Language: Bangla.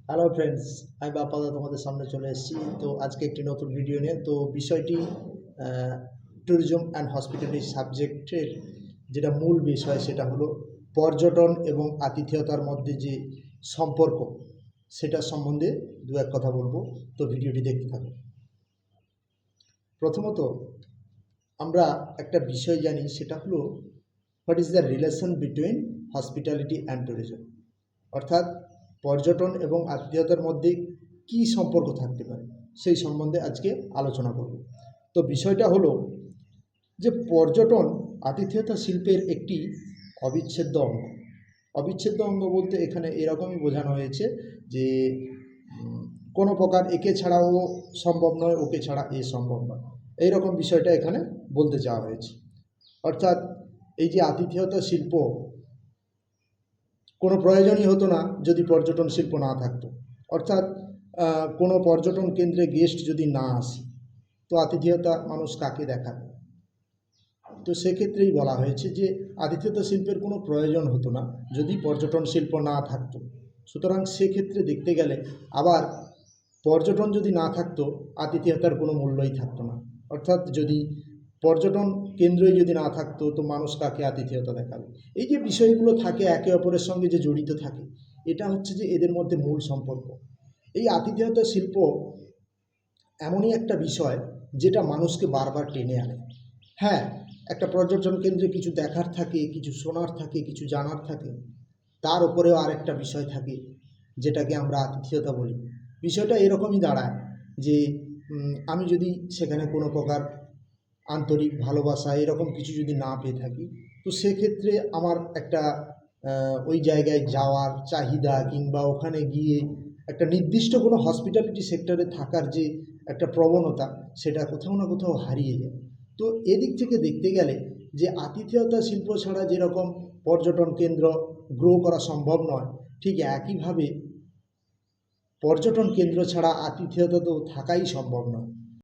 হ্যালো ফ্রেন্ডস, আমি বাপ্পাদা তোমাদের সামনে চলে এসেছি। তো আজকে একটি নতুন ভিডিও নিয়ে। তো বিষয়টি ট্যুরিজম অ্যান্ড হসপিটালিটি সাবজেক্টের যেটা মূল বিষয় সেটা হলো পর্যটন এবং আতিথেয়তার মধ্যে যে সম্পর্ক, সেটা সম্বন্ধে দু এক কথা বলবো। তো ভিডিওটি দেখতে থাকো। প্রথমত আমরা একটা বিষয় জানি, সেটা হলো what is the relation between hospitality and tourism, অর্থাৎ পর্যটন এবং আতিথেয়তার মধ্যে কী সম্পর্ক থাকতে পারে সেই সম্বন্ধে আজকে আলোচনা করব। তো বিষয়টা হলো যে পর্যটন আতিথেয়তা শিল্পের একটি অবিচ্ছেদ্য অঙ্গ। অবিচ্ছেদ্য অঙ্গ বলতে এখানে এরকমই বোঝানো হয়েছে যে কোনো প্রকার একে ছাড়াও সম্ভব নয়, ওকে ছাড়া এ সম্ভব নয়, এইরকম বিষয়টা এখানে বলতে চাওয়া হয়েছে। অর্থাৎ এই যে আতিথেয়তা শিল্প কোনো প্রয়োজনই হতো না যদি পর্যটন শিল্প না থাকতো। অর্থাৎ কোনো পর্যটন কেন্দ্রে গেস্ট যদি না আসে, তো আতিথেয়তা মানুষ কাকে দেখাবে? তো সেক্ষেত্রেই বলা হয়েছে যে আতিথেয়তা শিল্পের কোনো প্রয়োজন হতো না যদি পর্যটন শিল্প না থাকতো। সুতরাং সেক্ষেত্রে দেখতে গেলে আবার পর্যটন যদি না থাকতো, আতিথেয়তার কোনো মূল্যই থাকতো না। অর্থাৎ যদি পর্যটন কেন্দ্রই যদি না থাকতো, তো মানুষ কাকে আতিথেয়তা দেখাবে? এই যে বিষয়গুলো থাকে একে অপরের সঙ্গে যে জড়িত থাকে, এটা হচ্ছে যে এদের মধ্যে মূল সম্পর্ক। এই আতিথেয়তা শিল্প এমনই একটা বিষয় যেটা মানুষকে বারবার টেনে আনে। হ্যাঁ, একটা পর্যটন কেন্দ্রে কিছু দেখার থাকে, কিছু শোনার থাকে, কিছু জানার থাকে, তার উপরেও আরেকটা বিষয় থাকে যেটাকে আমরা আতিথেয়তা বলি। বিষয়টা এরকমই দাঁড়ায় যে আমি যদি সেখানে কোনো প্রকার আন্তরিক ভালোবাসা এরকম কিছু যদি না পেয়ে থাকি, তো সেক্ষেত্রে আমার একটা ওই জায়গায় যাওয়ার চাহিদা কিংবা ওখানে গিয়ে একটা নির্দিষ্ট কোনো হসপিটালিটি সেক্টরে থাকার যে একটা প্রবণতা, সেটা কোথাও না কোথাও হারিয়ে যায়। তো এদিক থেকে দেখতে গেলে যে আতিথেয়তা শিল্প ছাড়া যেরকম পর্যটন কেন্দ্র গ্রো করা সম্ভব নয়, ঠিক একইভাবে পর্যটন কেন্দ্র ছাড়া আতিথেয়তা তো থাকাই সম্ভব নয়।